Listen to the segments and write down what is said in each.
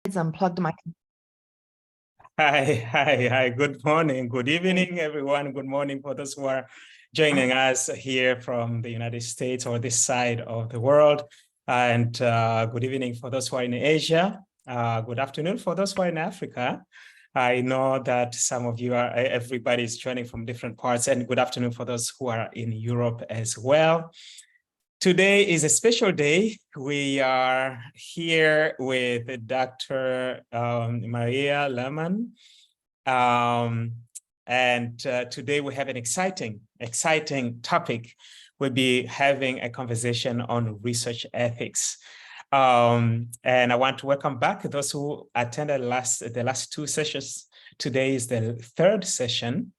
Unplugged my. Hi. Good morning, good evening, everyone. Good morning for those who are joining us here from the United States or this side of the world. And good evening for those who are in Asia. Good afternoon for those who are in Africa. I know that some of you are, everybody's joining from different parts, and good afternoon for those who are in Europe as well. Today is a special day. We are here with Dr. Maria Lahman. Today we have an exciting topic. We'll be having a conversation on research ethics. And I want to welcome back those who attended the last two sessions. Today is the third session.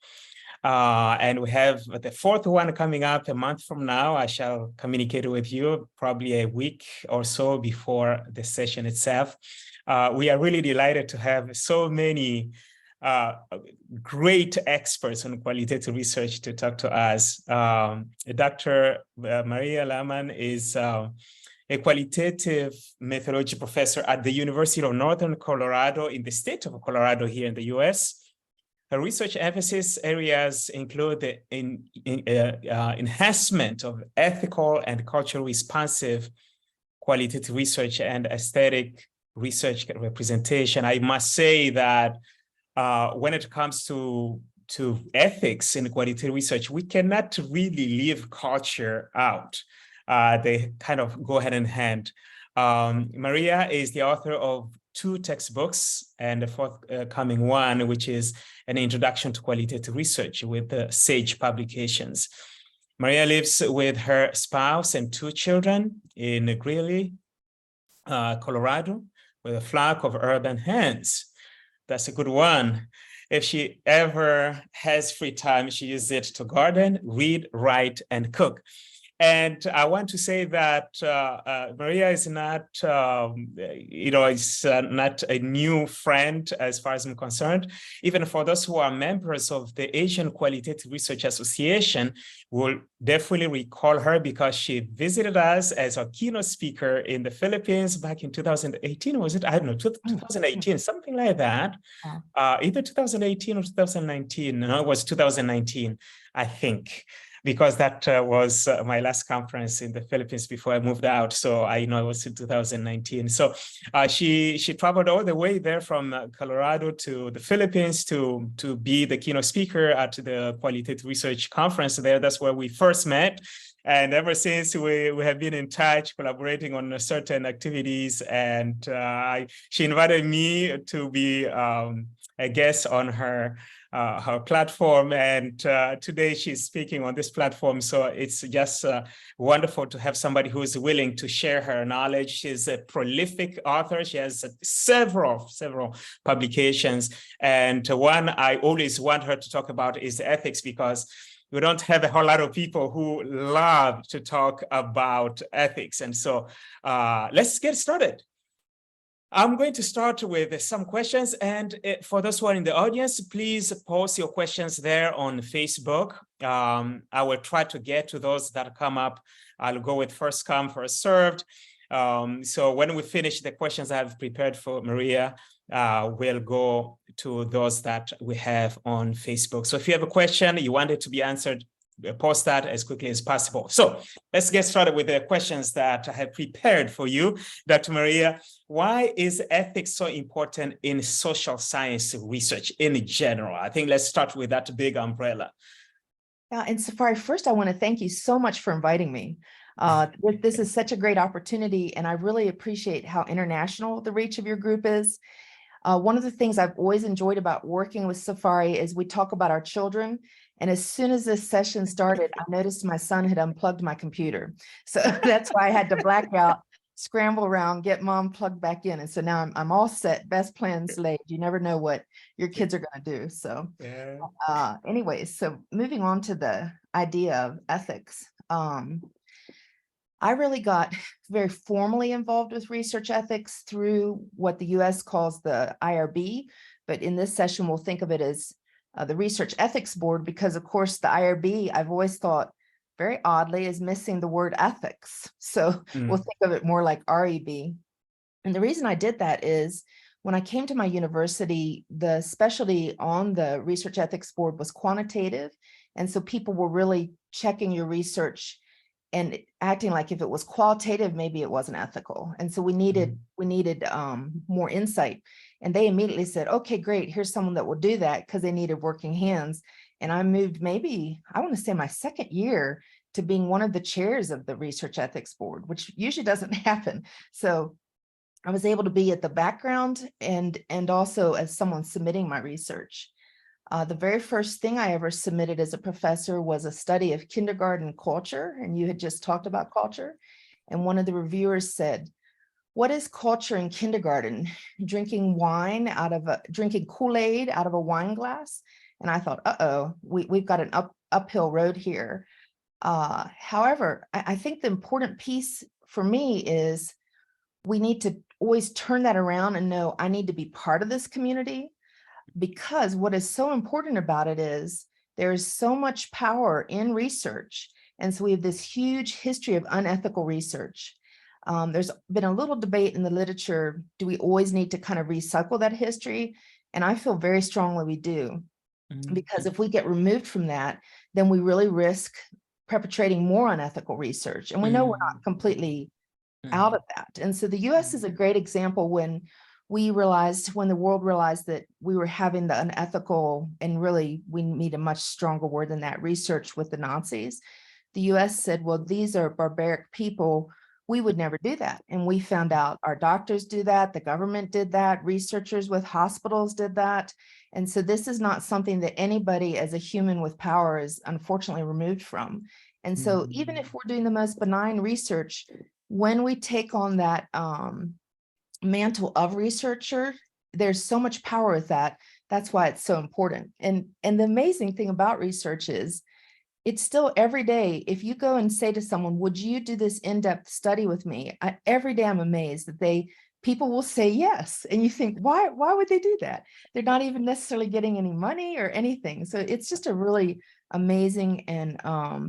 And we have the fourth one coming up a month from now. I shall communicate with you probably a week or so before the session itself. We are really delighted to have so many great experts on qualitative research to talk to us. Dr. Maria Lahman is a qualitative methodology professor at the University of Northern Colorado in the state of Colorado here in the US. Her research emphasis areas include the enhancement of ethical and culturally responsive qualitative research and aesthetic research representation. I must say that when it comes to ethics in qualitative research, we cannot really leave culture out. They kind of go hand in hand. Maria is the author of 2 textbooks and the forthcoming one, which is an introduction to qualitative research with Sage Publications. Maria lives with her spouse and 2 children in Greeley, Colorado, with a flock of urban hens. That's a good one. If she ever has free time, she uses it to garden, read, write, and cook. And I want to say that Maria is not, is not a new friend as far as I'm concerned. Even for those who are members of the Asian Qualitative Research Association, will definitely recall her because she visited us as a keynote speaker in the Philippines back in 2018. Was it? I don't know, 2018, something like that. Either 2018 or 2019. No, it was 2019, I think, because that was my last conference in the Philippines before I moved out. So I know it was in 2019. So she traveled all the way there from Colorado to the Philippines to be the keynote speaker at the Qualitative Research Conference there. That's where we first met. And ever since, we have been in touch, collaborating on certain activities. And she invited me to be a guest on her platform, and today she's speaking on this platform. So it's just wonderful to have somebody who is willing to share her knowledge. She's a prolific author. She has several publications, and one I always want her to talk about is ethics, because we don't have a whole lot of people who love to talk about ethics. And so let's get started. I'm going to start with some questions, and for those who are in the audience, please post your questions there on Facebook. I will try to get to those that come up. I'll go with first come, first served. So when we finish the questions I have prepared for Maria, we'll go to those that we have on Facebook. So if you have a question, you want it to be answered, post that as quickly as possible. So let's get started with the questions that I have prepared for you. Dr. Maria, why is ethics so important in social science research in general? I think let's start with that big umbrella. Yeah, and Safari, first, I want to thank you so much for inviting me. This is such a great opportunity, and I really appreciate how international the reach of your group is. One of the things I've always enjoyed about working with Safari is we talk about our children. And as soon as this session started, I noticed my son had unplugged my computer. So that's why I had to black out, scramble around, get mom plugged back in. And so now I'm all set. Best plans laid. You never know what your kids are going to do. So anyways, so moving on to the idea of ethics. I really got very formally involved with research ethics through what the US calls the IRB. But in this session, we'll think of it as the Research Ethics Board, because of course the IRB, I've always thought very oddly, is missing the word ethics. So we'll think of it more like REB. And the reason I did that is When I came to my university, the specialty on the research ethics board was quantitative. And so people were really checking your research and acting like if it was qualitative, maybe it wasn't ethical. And so we needed more insight. And they immediately said, okay, great, here's someone that will do that, because they needed working hands. And I moved maybe, I want to say my second year, to being one of the chairs of the research ethics board, which usually doesn't happen. So I was able to be at the background and also as someone submitting my research. The very first thing I ever submitted as a professor was a study of kindergarten culture, and you had just talked about culture. And one of the reviewers said, "What is culture in kindergarten? Drinking drinking Kool-Aid out of a wine glass?" And I thought, uh-oh, we've got an uphill road here. However, I think the important piece for me is we need to always turn that around and know I need to be part of this community, because what is so important about it is there is so much power in research. And so we have this huge history of unethical research. There's been a little debate in the literature, do we always need to kind of recycle that history? And I feel very strongly we do, because if we get removed from that, then we really risk perpetrating more unethical research. And we know we're not completely out of that. And so the US is a great example. When the world realized that we were having the unethical, and really we need a much stronger word than that, research with the Nazis, the US said, well, these are barbaric people, we would never do that. And we found out our doctors do that, the government did that, researchers with hospitals did that. And so this is not something that anybody as a human with power is unfortunately removed from. And so even if we're doing the most benign research, when we take on that mantle of researcher, there's so much power with that. That's why it's so important. And the amazing thing about research is it's still every day. If you go and say to someone, would you do this in-depth study with me? Every day I'm amazed that people will say yes. And you think, why would they do that? They're not even necessarily getting any money or anything. So it's just a really amazing and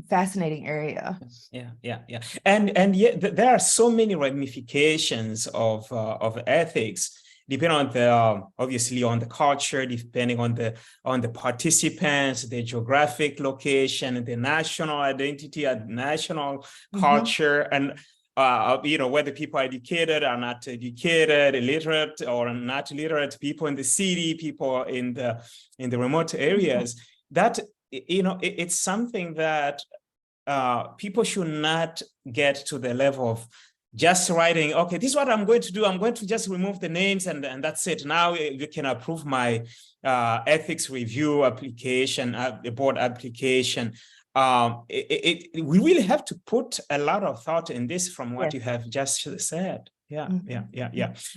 fascinating area. Yeah. And yet there are so many ramifications of ethics, depending on the obviously on the culture, depending on the participants, the geographic location, the national identity, national culture, and whether people are educated or not educated, illiterate or not literate, people in the city, people in the remote areas. That it's something that people should not get to the level of just writing, okay, this is what I'm going to do. I'm going to just remove the names and that's it. Now you can approve my ethics review application, the board application. We really have to put a lot of thought in this from what you have just said. Yeah.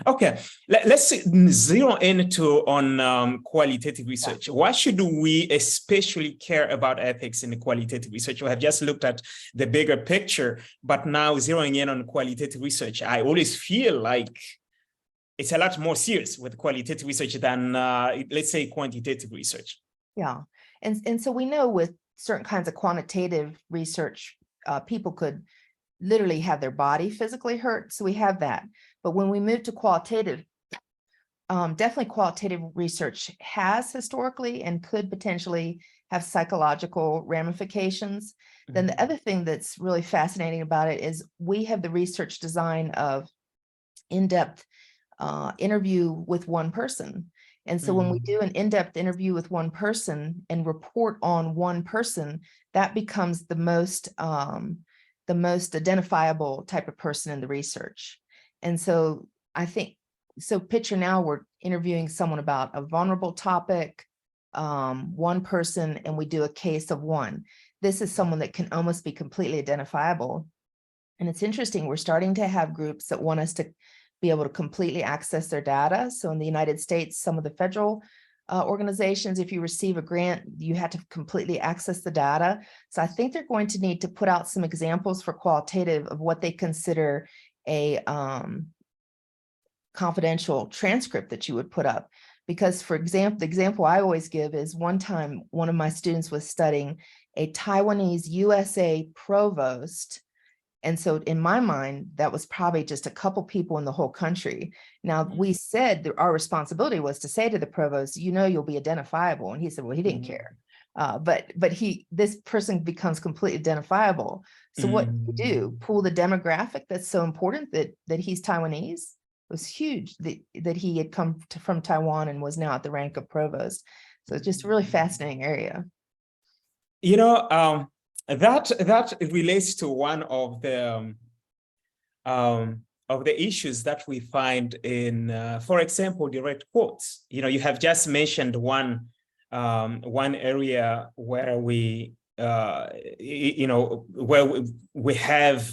Okay, let's zero on qualitative research. Why should we especially care about ethics in the qualitative research? We have just looked at the bigger picture, but now zeroing in on qualitative research, I always feel like it's a lot more serious with qualitative research than, let's say, quantitative research. Yeah, and so we know with certain kinds of quantitative research, people could literally have their body physically hurt. So we have that. But when we move to qualitative, definitely qualitative research has historically and could potentially have psychological ramifications. Then the other thing that's really fascinating about it is we have the research design of in-depth interview with one person. And so when we do an in-depth interview with one person and report on one person, that becomes the most identifiable type of person in the research. And so I think, so picture now we're interviewing someone about a vulnerable topic, one person, and we do a case of one. This is someone that can almost be completely identifiable. And it's interesting, we're starting to have groups that want us to be able to completely access their data. So in the United States, some of the federal organizations, if you receive a grant, you have to completely access the data. So I think they're going to need to put out some examples for qualitative of what they consider a confidential transcript that you would put up. Because for example, the example I always give is one time, one of my students was studying a Taiwanese USA provost, And so in my mind, that was probably just a couple people in the whole country. Now, we said that our responsibility was to say to the provost, you know, you'll be identifiable. And he said, well, he didn't care. But this person becomes completely identifiable. So what did he do? Pull the demographic that's so important, that he's Taiwanese. It was huge that he had come from Taiwan and was now at the rank of provost. So it's just a really fascinating area. You know, that relates to one of the issues that we find in, for example, direct quotes. You know, you have just mentioned one area where we, you know, where we have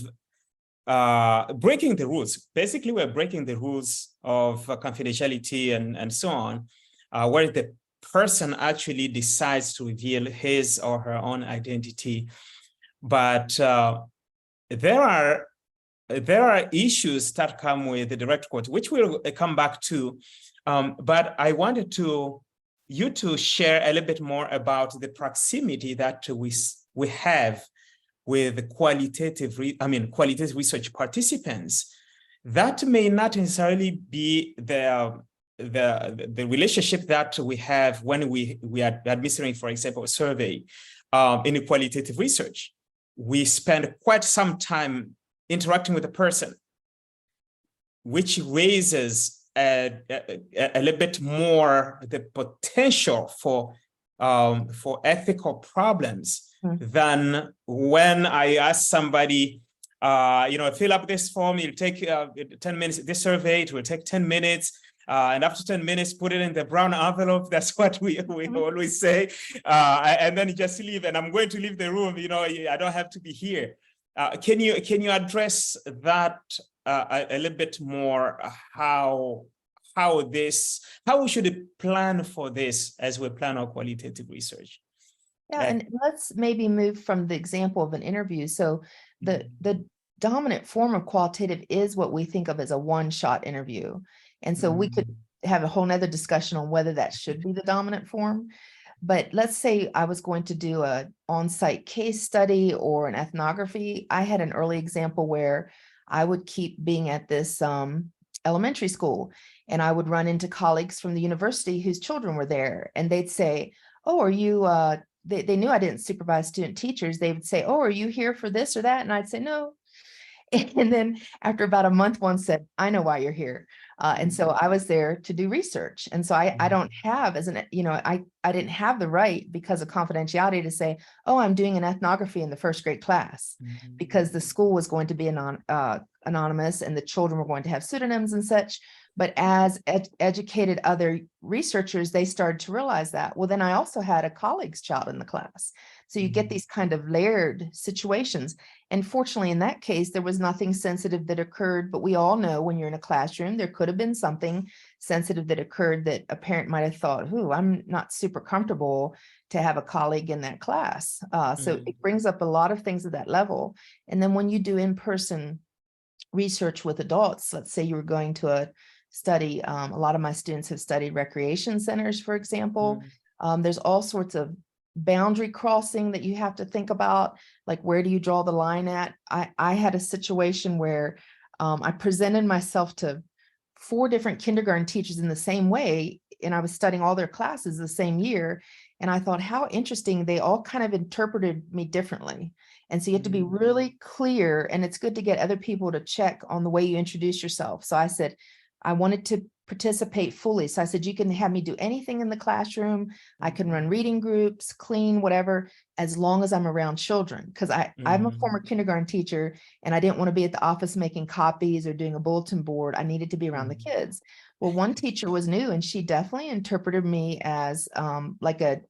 breaking the rules. Basically, we're breaking the rules of confidentiality and so on, where the person actually decides to reveal his or her own identity. But there are issues that come with the direct quote, which we'll come back to. But I wanted you to share a little bit more about the proximity that we have with qualitative research participants. That may not necessarily be the relationship that we have when we are administering, for example, a survey in a qualitative research. We spend quite some time interacting with a person, which raises a little bit more the potential for ethical problems than when I ask somebody, you know, fill up this form, it'll take 10 minutes, this survey, it will take 10 minutes. And after 10 minutes, put it in the brown envelope. That's what we always say. And then you just leave, and I'm going to leave the room. You know, I don't have to be here. Can you address that a little bit more? How we should plan for this as we plan our qualitative research? Yeah, and let's maybe move from the example of an interview. So the dominant form of qualitative is what we think of as a one-shot interview. And so we could have a whole nother discussion on whether that should be the dominant form. But let's say I was going to do a on-site case study or an ethnography. I had an early example where I would keep being at this elementary school, and I would run into colleagues from the university whose children were there, and they'd say, oh, are you, they knew I didn't supervise student teachers. They would say, oh, are you here for this or that? And I'd say, no. And then after about a month, one said, I know why you're here. And so I was there to do research. And so I don't have, I didn't have the right, because of confidentiality, to say, oh, I'm doing an ethnography in the first grade class, because the school was going to be anonymous and the children were going to have pseudonyms and such. But as educated other researchers, they started to realize that, well, then I also had a colleague's child in the class. So you get these kind of layered situations. And fortunately, in that case, there was nothing sensitive that occurred. But we all know when you're in a classroom, there could have been something sensitive that occurred that a parent might have thought, ooh, I'm not super comfortable to have a colleague in that class. So it brings up a lot of things at that level. And then when you do in-person research with adults, let's say you were going to a study, a lot of my students have studied recreation centers, for example. There's all sorts of boundary crossing that you have to think about, like where do you draw the line at? I had a situation where I presented myself to 4 different kindergarten teachers in the same way, and I was studying all their classes the same year. And I thought, how interesting, they all kind of interpreted me differently. And so you have to be really clear, and it's good to get other people to check on the way you introduce yourself. So I said, I wanted to participate fully. So I said, you can have me do anything in the classroom. I can run reading groups, clean, whatever, as long as I'm around children. Because I'm a former kindergarten teacher, and I didn't want to be at the office making copies or doing a bulletin board. I needed to be around the kids. Well, one teacher was new, and she definitely interpreted me as like a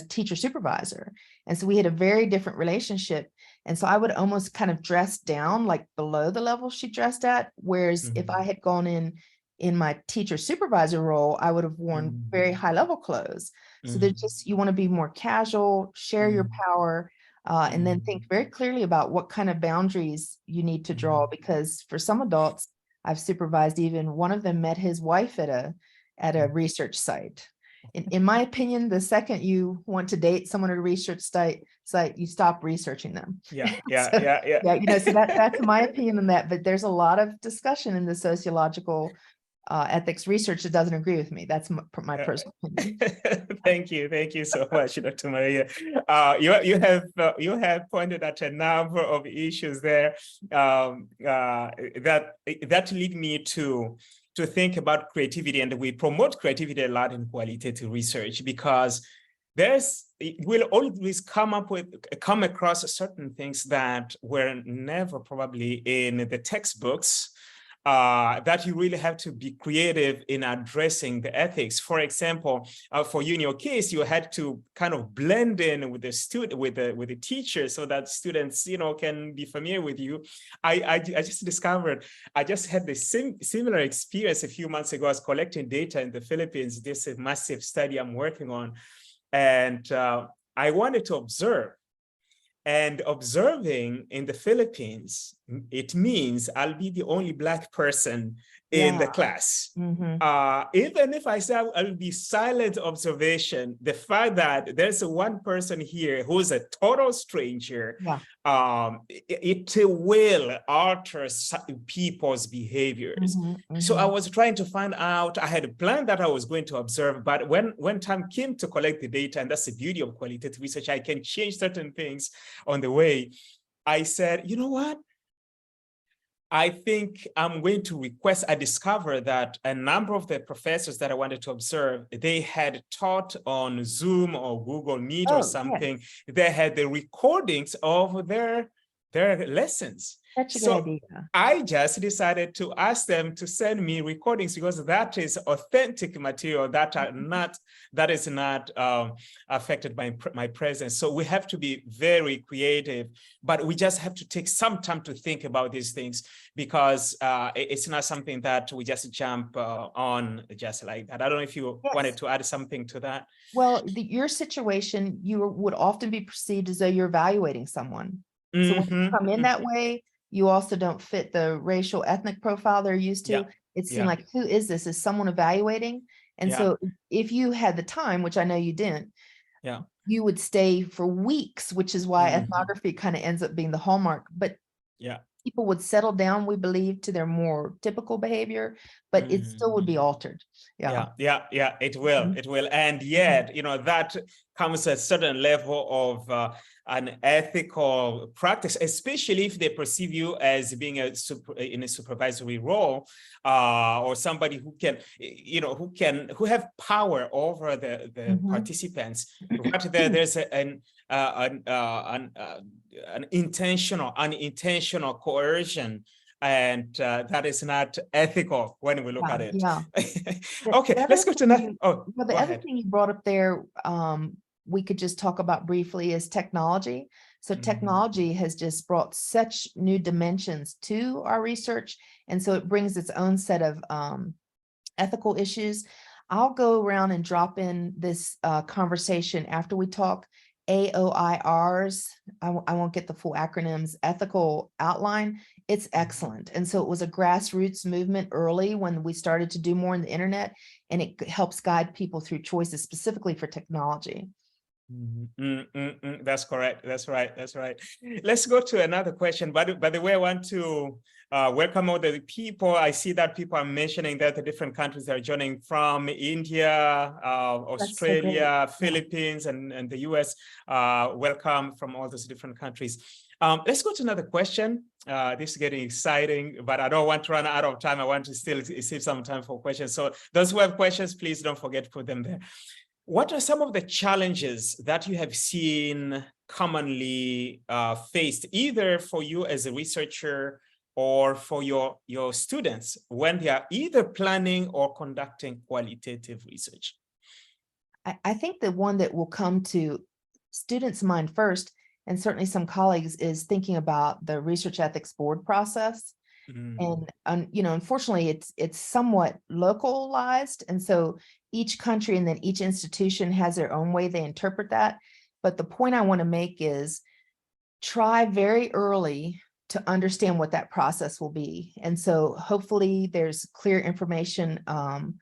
teacher supervisor. And so we had a very different relationship. And so I would almost kind of dress down, like below the level she dressed at. Whereas if I had gone in my teacher supervisor role, I would have worn very high level clothes. So there's just, you want to be more casual, share your power, and then think very clearly about what kind of boundaries you need to draw. Because for some adults I've supervised, even one of them met his wife at a research site. in my opinion, the second you want to date someone at a research site, you stop researching them. Yeah, So, yeah. you know, so that's my opinion on that. But there's a lot of discussion in the sociological ethics research that doesn't agree with me. That's my personal opinion. Thank you so much, Dr. Maria. You have pointed at a number of issues there that lead me to think about creativity, and we promote creativity a lot in qualitative research because we'll always come across certain things that were never probably in the textbooks. That you really have to be creative in addressing the ethics. For example, for you in your case, you had to kind of blend in with the student, with the teacher, so that students, you know, can be familiar with you. I just discovered, I just had the similar experience a few months ago. I was collecting data in the Philippines. This is a massive study I'm working on, and I wanted to observe. And observing in the Philippines, it means I'll be the only Black person in the class. Even if I say I'll be silent observation, the fact that there's one person here who's a total stranger, it will alter people's behaviors. So I was trying to find out, I had a plan that I was going to observe, but when time came to collect the data, and that's the beauty of qualitative research, I can change certain things on the way. I said, you know what? I think I'm going to request. I discovered that a number of the professors that I wanted to observe, they had taught on Zoom or Google Meet or something. Yes. They had the recordings of their lessons. Such a good idea. I just decided to ask them to send me recordings because that is authentic material that is not affected by my presence. So we have to be very creative, but we just have to take some time to think about these things because it's not something that we just jump on just like that. I don't know if you wanted to add something to that. Well, your situation, you would often be perceived as though you're evaluating someone. So when you come in that way, you also don't fit the racial ethnic profile they're used to. It seemed like, who is this? Is someone evaluating? And so if you had the time, which I know you didn't, you would stay for weeks, which is why ethnography kind of ends up being the hallmark. But people would settle down, we believe, to their more typical behavior, but it still would be altered. It will. And yet, you know, that comes at a certain level of an ethical practice, especially if they perceive you as being in a supervisory role, or somebody who can, you know, who have power over the participants. Right there, there's an unintentional coercion, and that is not ethical when we look at it. Okay, let's go to that. The other thing you brought up there, we could just talk about briefly, is technology. So technology has just brought such new dimensions to our research, and so it brings its own set of ethical issues. I'll go around and drop in this conversation after we talk. AOIR's, I won't get the full acronyms, ethical outline. It's excellent. And so it was a grassroots movement early when we started to do more in the internet, and it helps guide people through choices specifically for technology. That's correct. That's right. Let's go to another question. By the way, I want to welcome all the people. I see that people are mentioning that the different countries are joining from India, Australia, Philippines, and the US. Welcome from all those different countries. Let's go to another question. This is getting exciting, but I don't want to run out of time. I want to still save some time for questions. So those who have questions, please don't forget to put them there. What are some of the challenges that you have seen commonly faced, either for you as a researcher or for your students when they are either planning or conducting qualitative research? I think the one that will come to students' mind first, and certainly some colleagues, is thinking about the research ethics board process. And you know, unfortunately, it's somewhat localized, and so each country and then each institution has their own way they interpret that. But the point I want to make is try very early to understand what that process will be. And so hopefully there's clear information on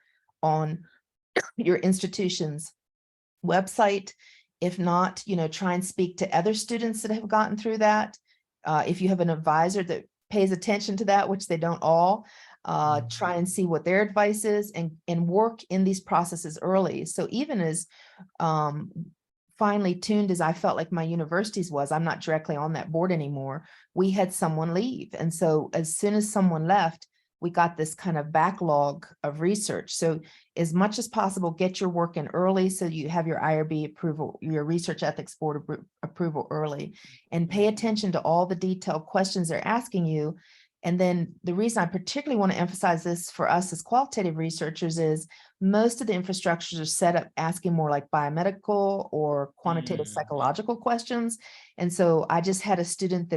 your institution's website. If not, try and speak to other students that have gotten through that. If you have an advisor that pays attention to that, which they don't all, try and see what their advice is, and work in these processes early. So even as finely tuned as I felt like my university's was, I'm not directly on that board anymore, we had someone leave. And so as soon as someone left, we got this kind of backlog of research. So as much as possible, get your work in early so you have your IRB approval, your research ethics board approval early, and pay attention to all the detailed questions they're asking you. And then the reason I particularly want to emphasize this for us as qualitative researchers is most of the infrastructures are set up asking more like biomedical or quantitative psychological questions. And so I just had a student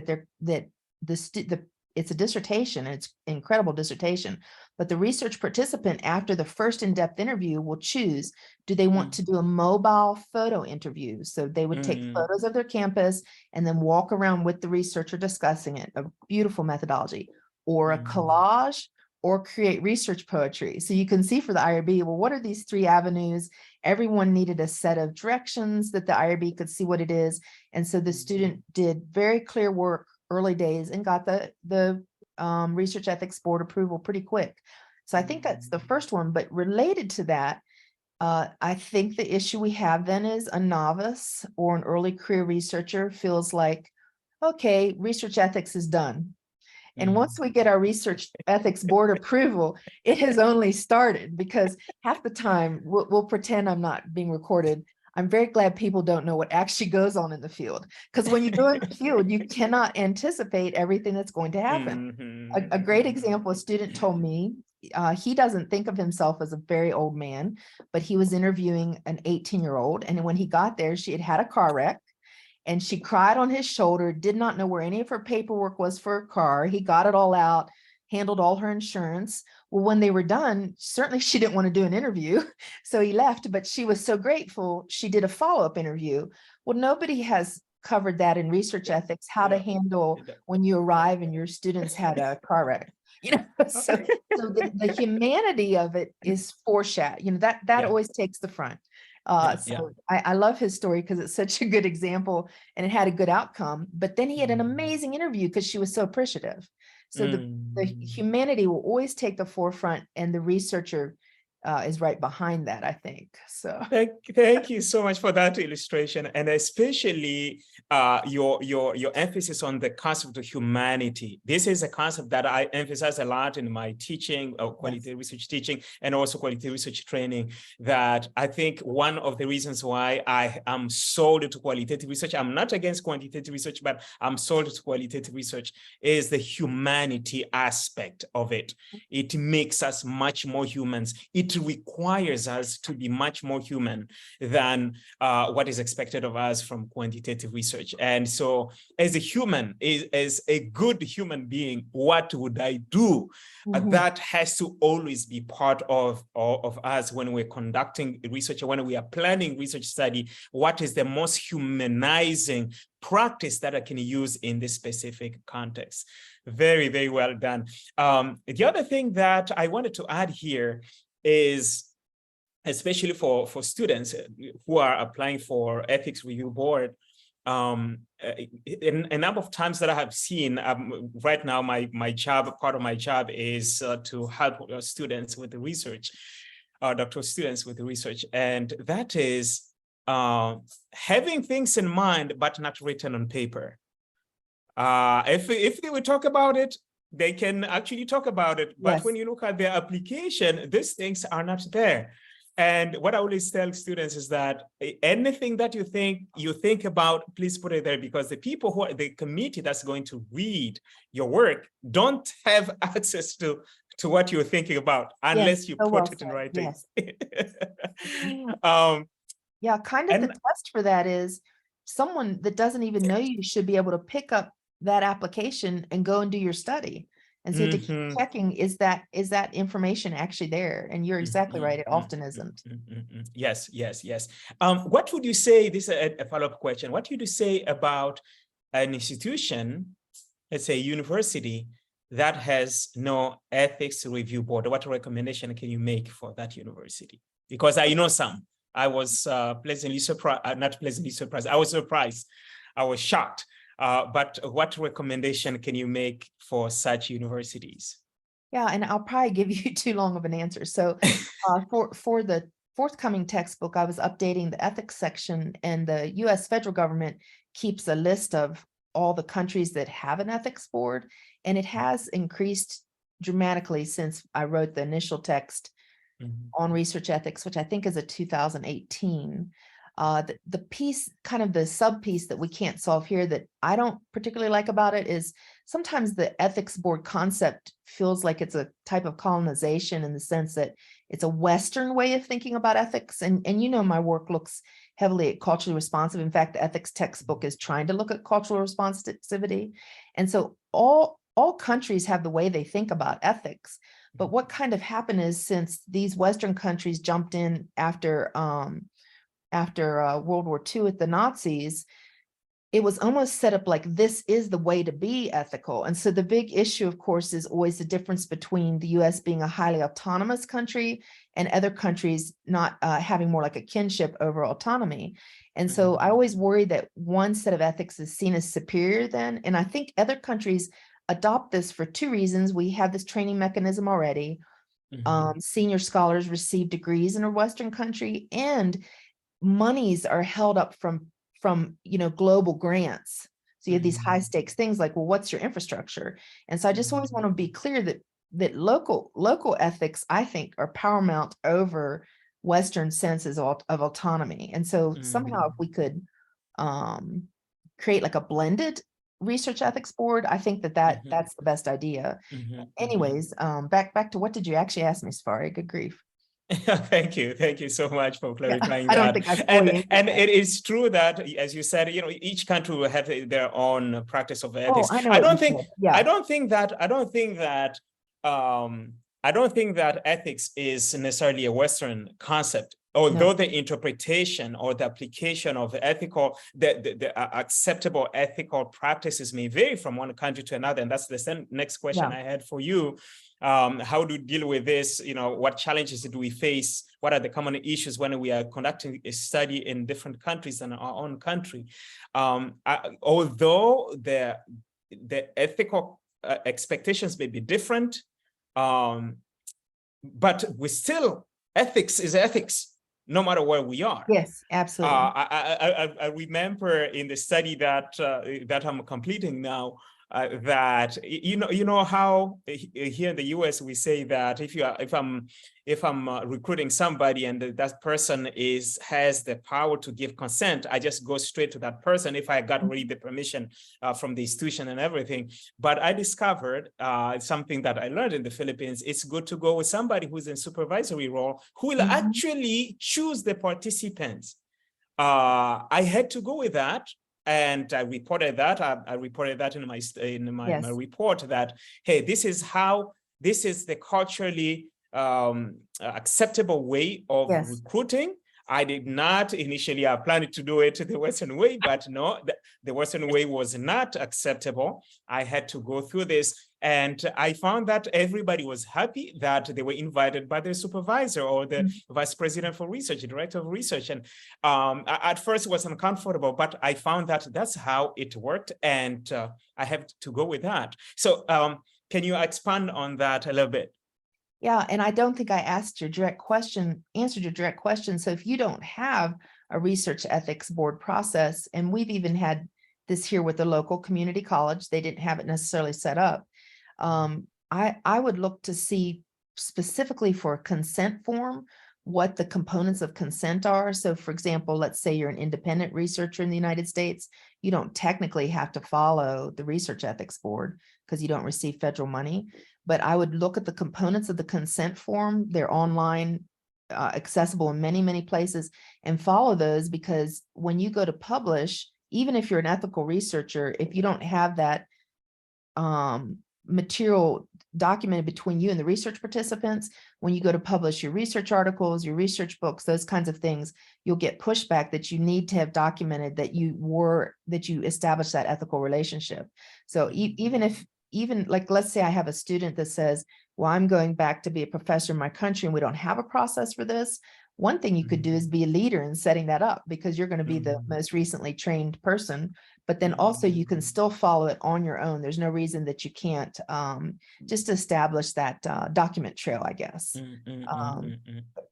it's a dissertation, it's an incredible dissertation, but the research participant after the first in-depth interview will choose, do they want to do a mobile photo interview? So they would take photos of their campus and then walk around with the researcher discussing it, a beautiful methodology, or a collage, or create research poetry. So you can see for the IRB, well, what are these three avenues? Everyone needed a set of directions that the IRB could see what it is. And so the student did very clear work early days and got the research ethics board approval pretty quick. So I think that's the first one. But related to that, I think the issue we have then is a novice or an early career researcher feels like, okay, research ethics is done. And once we get our research ethics board approval, it has only started, because half the time we'll pretend I'm not being recorded. I'm very glad people don't know what actually goes on in the field, because when you go in the field, you cannot anticipate everything that's going to happen. A great example, a student told me, he doesn't think of himself as a very old man, but he was interviewing an 18-year-old. And when he got there, she had had a car wreck. And she cried on his shoulder, did not know where any of her paperwork was for her car. He got it all out, handled all her insurance. Well, when they were done, certainly she didn't want to do an interview. So he left, but she was so grateful. She did a follow-up interview. Well, nobody has covered that in research ethics, how to handle when you arrive and your students had a car wreck. So the humanity of it is foreshadowed. That always takes the front. I love his story because it's such a good example and it had a good outcome. But then he had an amazing interview because she was so appreciative. So the humanity will always take the forefront, and the researcher is right behind that, I think. So thank you so much for that illustration, and especially your emphasis on the concept of humanity. This is a concept that I emphasize a lot in my teaching, qualitative research teaching, and also qualitative research training, that I think one of the reasons why I am sold to qualitative research, I'm not against quantitative research, but I'm sold to qualitative research, is the humanity aspect of it. It makes us much more humans. It requires us to be much more human than what is expected of us from quantitative research. And so as a human, as a good human being, what would I do? That has to always be part of us when we're conducting research, when we are planning research study. What is the most humanizing practice that I can use in this specific context? Very, very well done. The other thing that I wanted to add here is, especially for students who are applying for ethics review board, a number of times that I have seen, right now my job, part of my job is to help students with the research, doctoral students with the research, and that is having things in mind but not written on paper. If they would talk about it, they can actually talk about it, but when you look at their application, these things are not there. And what I always tell students is that anything that you think about, please put it there, because the people who are the committee that's going to read your work don't have access to what you're thinking about unless you put it in writing. Yeah, kind of the test for that is someone that doesn't even know you should be able to pick up that application and go and do your study. And so to keep checking, is that information actually there? And you're exactly right, it often isn't. Yes. What would you say, this is a follow-up question, what would you say about an institution, let's say university, that has no ethics review board? What recommendation can you make for that university? Because I know some. I was pleasantly surprised, not pleasantly surprised. I was surprised. I was shocked. But what recommendation can you make for such universities? Yeah, and I'll probably give you too long of an answer. So for the forthcoming textbook, I was updating the ethics section, and the US federal government keeps a list of all the countries that have an ethics board, and it has increased dramatically since I wrote the initial text on research ethics, which I think is a 2018. The piece, kind of the sub piece that we can't solve here that I don't particularly like about it is sometimes the ethics board concept feels like it's a type of colonization, in the sense that it's a Western way of thinking about ethics. And you know, my work looks heavily at culturally responsive. In fact, the ethics textbook is trying to look at cultural responsivity. And so all countries have the way they think about ethics. But what kind of happened is, since these Western countries jumped in after World War II with the Nazis, it was almost set up like this is the way to be ethical. And so the big issue, of course, is always the difference between the US being a highly autonomous country and other countries not having more like a kinship over autonomy. And so I always worry that one set of ethics is seen as superior then. And I think other countries adopt this for two reasons. We have this training mechanism already. Senior scholars receive degrees in a Western country, and monies are held up from global grants. So you have these high stakes things like, well, what's your infrastructure? And so I just always want to be clear that local ethics, I think, are paramount over Western senses of autonomy. And so somehow if we could create like a blended research ethics board, I think that's the best idea. Anyways, back to what did you actually ask me, Safari? Good grief. Thank you so much for clarifying I don't that. think I fully And it is true that, as you said, each country will have their own practice of ethics. I know I what don't you think said. Yeah. I don't think that ethics is necessarily a Western concept. Although the interpretation or the application of the acceptable ethical practices may vary from one country to another, and that's the next question I had for you. How do you deal with this? What challenges do we face? What are the common issues when we are conducting a study in different countries than our own country? Although the ethical expectations may be different, but we still, ethics is ethics, no matter where we are. Yes, absolutely. I remember in the study that I'm completing now, that you know how here in the US we say that if I'm recruiting somebody and that person has the power to give consent, I just go straight to that person if I got already the permission from the institution and everything. But I discovered something that I learned in the Philippines. It's good to go with somebody who's in supervisory role who will actually choose the participants. I had to go with that. And I reported that. I reported that in my report that, hey, this is the culturally acceptable way of recruiting. I did not initially, I planned to do it the Western way, but no, the Western way was not acceptable. I had to go through this. And I found that everybody was happy that they were invited by their supervisor or the vice president for research, the director of research. And at first it was uncomfortable, but I found that that's how it worked. And I have to go with that. So can you expand on that a little bit? Yeah, and I don't think I answered your direct question. So if you don't have a research ethics board process, and we've even had this here with the local community college, they didn't have it necessarily set up. I would look to see specifically for a consent form, what the components of consent are. So for example, let's say you're an independent researcher in the United States, you don't technically have to follow the research ethics board because you don't receive federal money. But I would look at the components of the consent form. They're online, accessible in many, many places, and follow those, because when you go to publish, even if you're an ethical researcher, if you don't have that material documented between you and the research participants, when you go to publish your research articles, your research books, those kinds of things, you'll get pushback that you need to have documented that you established that ethical relationship. So even if even like, let's say I have a student that says, well, I'm going back to be a professor in my country and we don't have a process for this. One thing you could do is be a leader in setting that up, because you're going to be the most recently trained person, but then also you can still follow it on your own. There's no reason that you can't just establish that document trail, I guess.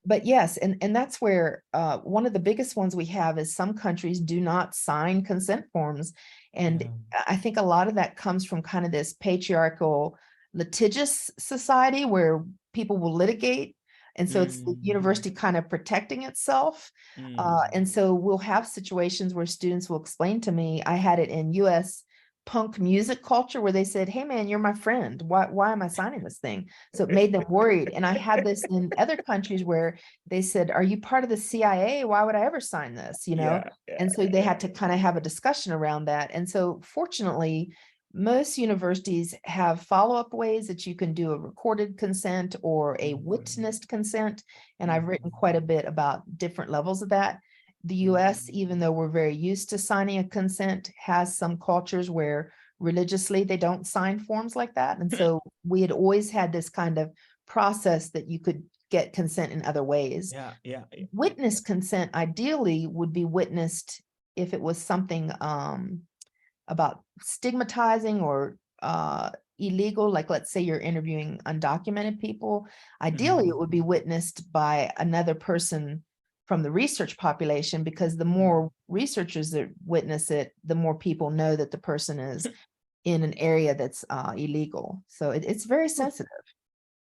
But yes, and that's where one of the biggest ones we have is some countries do not sign consent forms. And I think a lot of that comes from kind of this patriarchal, litigious society where people will litigate. And so it's the university kind of protecting itself. And so we'll have situations where students will explain to me, I had it in US punk music culture where they said, hey man, you're my friend. Why am I signing this thing? So it made them worried. And I had this in other countries where they said, are you part of the CIA? Why would I ever sign this? You know? And so they had to kind of have a discussion around that. And so fortunately, most universities have follow-up ways that you can do a recorded consent or a witnessed consent. And I've written quite a bit about different levels of that. The US, even though we're very used to signing a consent, has some cultures where religiously they don't sign forms like that. And so we had always had this kind of process that you could get consent in other ways. Witness consent ideally would be witnessed if it was something about stigmatizing or illegal, like let's say you're interviewing undocumented people. Ideally, it would be witnessed by another person from the research population, because the more researchers that witness it, the more people know that the person is in an area that's illegal. So it's very sensitive.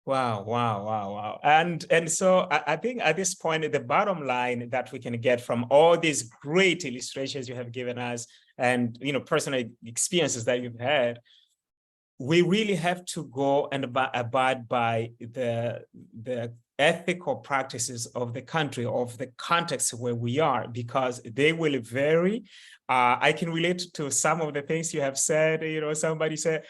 Wow. And so I think at this point, the bottom line that we can get from all these great illustrations you have given us and, you know, personal experiences that you've had, we really have to go and abide by the ethical practices of the country, of the context where we are, because they will vary. I can relate to some of the things you have said. You know, somebody said,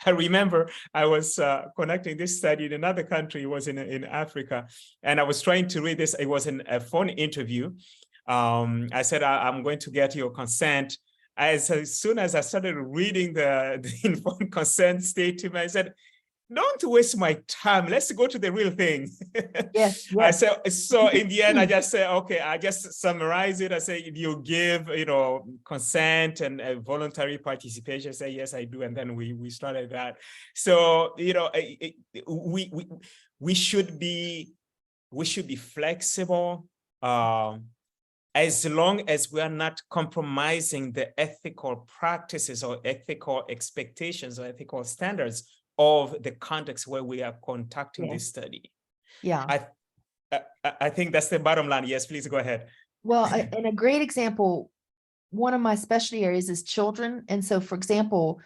I remember I was conducting this study in another country, it was in Africa, and I was trying to read this. It was in a phone interview. I said, I'm going to get your consent. As soon as I started reading the informed consent statement, I said, don't waste my time. Let's go to the real thing. Yes. I said, so in the end, I just said, okay, I just summarize it. I say, you give, you know, consent and voluntary participation. I say, yes, I do. And then we started that. So, you know, we should be flexible. As long as we are not compromising the ethical practices or ethical expectations or ethical standards of the context where we are conducting this study. I think that's the bottom line. Yes, please go ahead. Well, and a great example, one of my specialty areas is children. And so, for example,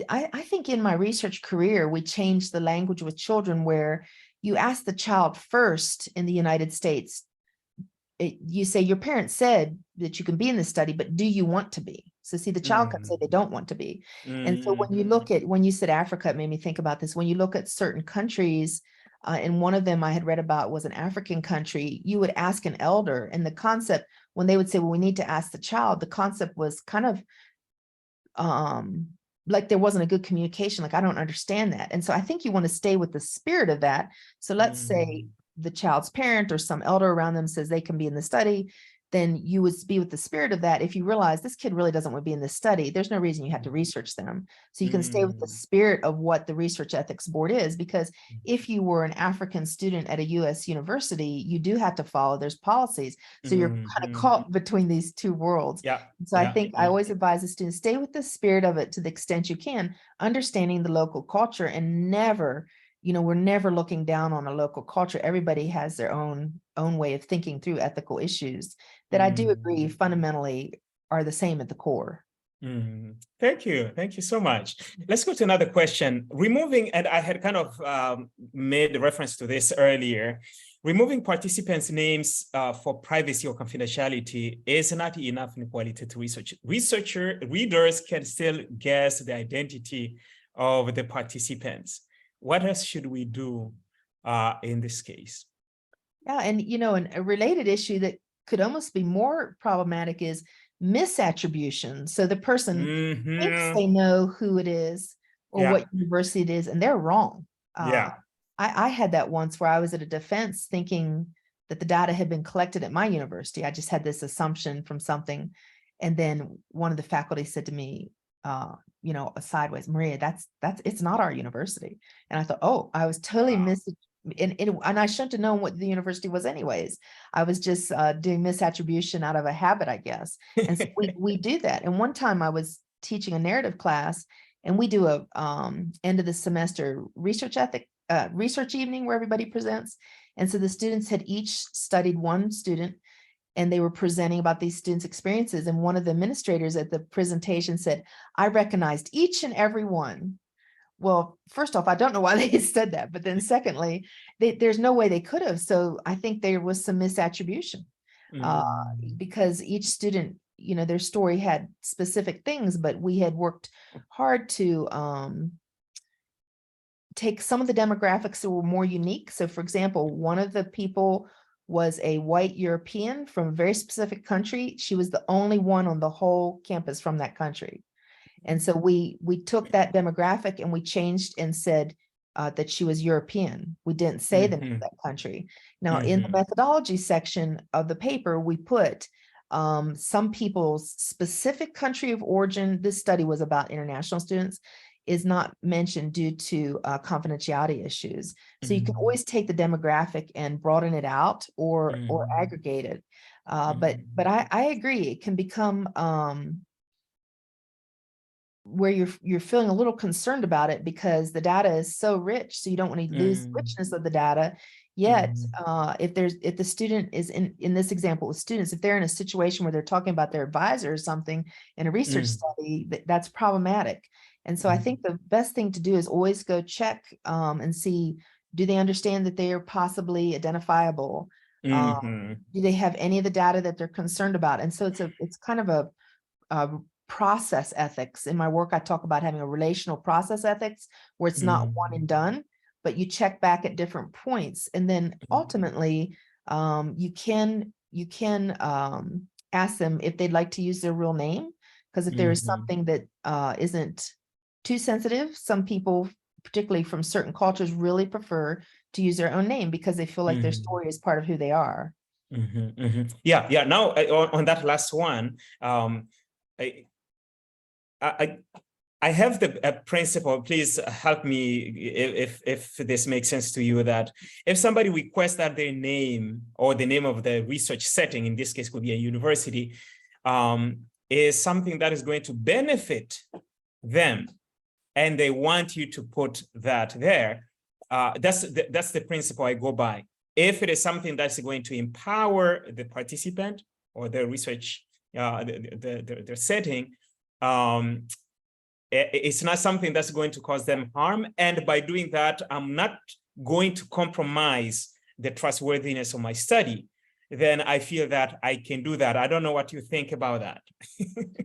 I think in my research career, we changed the language with children where you ask the child first in the United States. You say, your parents said that you can be in this study, but do you want to be? So see, the child can say they don't want to be. And so when you look at, when you said Africa, it made me think about this. When you look at certain countries, and one of them I had read about was an African country, you would ask an elder, and the concept, when they would say, well, we need to ask the child, the concept was kind of like there wasn't a good communication. Like, I don't understand that. And so I think you want to stay with the spirit of that. So let's say the child's parent or some elder around them says they can be in the study, then you would be with the spirit of that. If you realize this kid really doesn't want to be in this study, there's no reason you have to research them. So you can stay with the spirit of what the research ethics board is, because if you were an African student at a US university, you do have to follow, there's policies. So you're kind of caught between these two worlds. So I think I always advise the students, stay with the spirit of it to the extent you can, understanding the local culture, and never, you know, we're never looking down on a local culture. Everybody has their own way of thinking through ethical issues that I do agree fundamentally are the same at the core. Thank you. Thank you so much. Let's go to another question. Removing, and I had kind of made reference to this earlier, removing participants' names for privacy or confidentiality is not enough in qualitative research. Readers can still guess the identity of the participants. What else should we do in this case? Yeah, and you know, a related issue that could almost be more problematic is misattribution. So the person thinks they know who it is, or what university it is, and they're wrong. Yeah. I had that once where I was at a defense thinking that the data had been collected at my university. I just had this assumption from something. And then one of the faculty said to me, sideways, Maria, it's not our university. And I thought, oh, I was totally and I shouldn't have known what the university was anyways. I was just doing misattribution out of a habit, I guess. And so we do that. And one time I was teaching a narrative class, and we do a end of the semester research evening where everybody presents. And so the students had each studied one student, and they were presenting about these students' experiences. And one of the administrators at the presentation said, I recognized each and every one. Well, first off, I don't know why they said that, but then secondly, there's no way they could have. So I think there was some misattribution because each student, their story had specific things, but we had worked hard to take some of the demographics that were more unique. So for example, one of the people was a white European from a very specific country. She was the only one on the whole campus from that country. And so we took that demographic and we changed and said that she was European. We didn't say the name of that country. Now, in the methodology section of the paper, we put some people's specific country of origin. This study was about international students, is not mentioned due to confidentiality issues. So you can always take the demographic and broaden it out or aggregate it. But I agree, it can become where you're feeling a little concerned about it because the data is so rich, so you don't want to lose richness of the data. Yet, if the student is in this example with students, if they're in a situation where they're talking about their advisor or something in a research study, that's problematic. And so I think the best thing to do is always go check and see, do they understand that they are possibly identifiable? Do they have any of the data that they're concerned about? And so it's kind of a process ethics. In my work, I talk about having a relational process ethics where it's not one and done, but you check back at different points. And then ultimately, you can ask them if they'd like to use their real name. Because if there is something that isn't too sensitive, some people, particularly from certain cultures, really prefer to use their own name because they feel like their story is part of who they are. Yeah. Now on that last one, I have the principle. Please help me if this makes sense to you, that if somebody requests that their name or the name of the research setting, in this case could be a university, is something that is going to benefit them, and they want you to put that there, that's the principle I go by. If it is something that's going to empower the participant or the research, their setting, it's not something that's going to cause them harm. And by doing that, I'm not going to compromise the trustworthiness of my study. Then I feel that I can do that. I don't know what you think about that.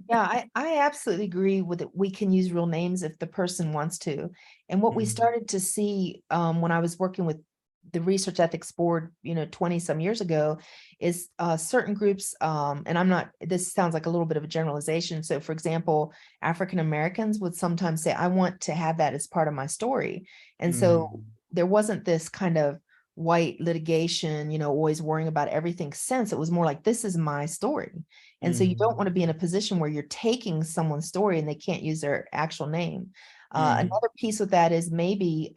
Yeah, I absolutely agree with it. We can use real names if the person wants to. And what we started to see when I was working with the Research Ethics Board, 20 some years ago, is certain groups, and this sounds like a little bit of a generalization. So for example, African Americans would sometimes say, I want to have that as part of my story. And so there wasn't this kind of white litigation, always worrying about everything sense. It was more like, this is my story. And so you don't want to be in a position where you're taking someone's story and they can't use their actual name. Another piece with that is maybe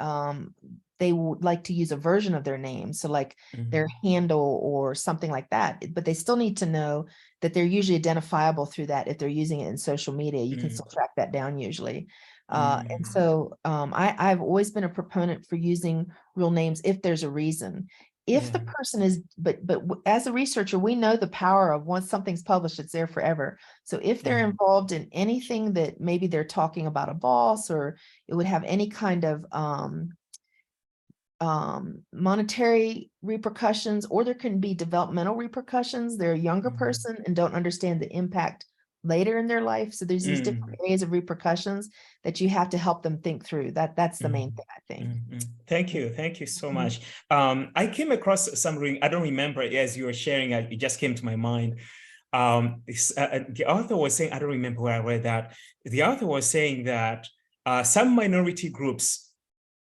they would like to use a version of their name. So like their handle or something like that, but they still need to know that they're usually identifiable through that. If they're using it in social media, you can still track that down usually. And so I've always been a proponent for using real names if there's a reason. If the person is, but as a researcher, we know the power of once something's published, it's there forever. So if they're involved in anything that maybe they're talking about a boss, or it would have any kind of monetary repercussions, or there can be developmental repercussions. They're a younger person and don't understand the impact later in their life. So there's these different areas of repercussions that you have to help them think through. That's the main thing, I think. Thank you so much. I came across some, I don't remember, as you were sharing, it just came to my mind. The author was saying, I don't remember where I read that. The author was saying that some minority groups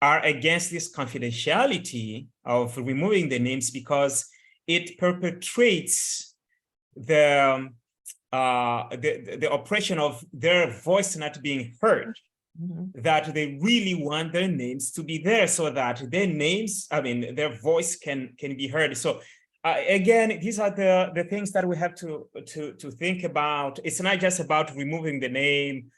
are against this confidentiality of removing the names because it perpetuates the oppression of their voice not being heard. That they really want their names to be there so that their names, I mean, their voice can be heard. So again, these are the things that we have to think about. It's not just about removing the name.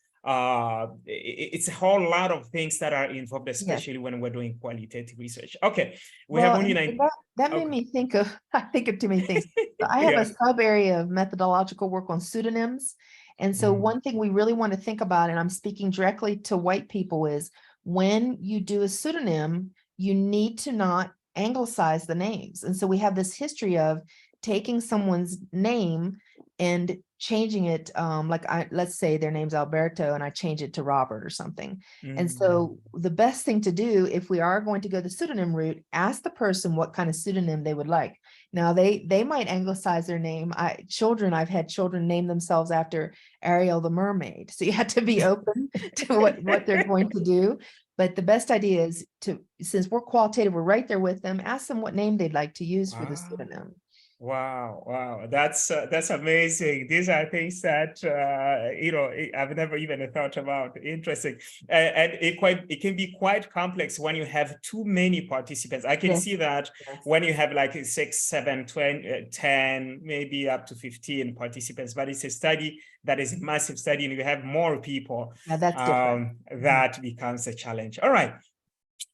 It's a whole lot of things that are involved, especially when we're doing qualitative research. Okay, we have only 9. That made me think of, I think of too many things. So I have a sub area of methodological work on pseudonyms. And so one thing we really want to think about, and I'm speaking directly to white people, is when you do a pseudonym, you need to not anglicize the names. And so we have this history of taking someone's name and changing it, let's say their name's Alberto and I change it to Robert or something. And so the best thing to do, if we are going to go the pseudonym route, ask the person what kind of pseudonym they would like. Now they might anglicize their name. I've had children name themselves after Ariel the mermaid. So you have to be open to what they're going to do. But the best idea is to, since we're qualitative, we're right there with them, ask them what name they'd like to use for the pseudonym. Wow, that's amazing. These are things that I've never even thought about. Interesting, and it can be quite complex when you have too many participants. I can see that when you have like 6, 7, 20, 10, maybe up to 15 participants, but it's a study that is a massive study, and you have more people. That's different. That becomes a challenge. All right.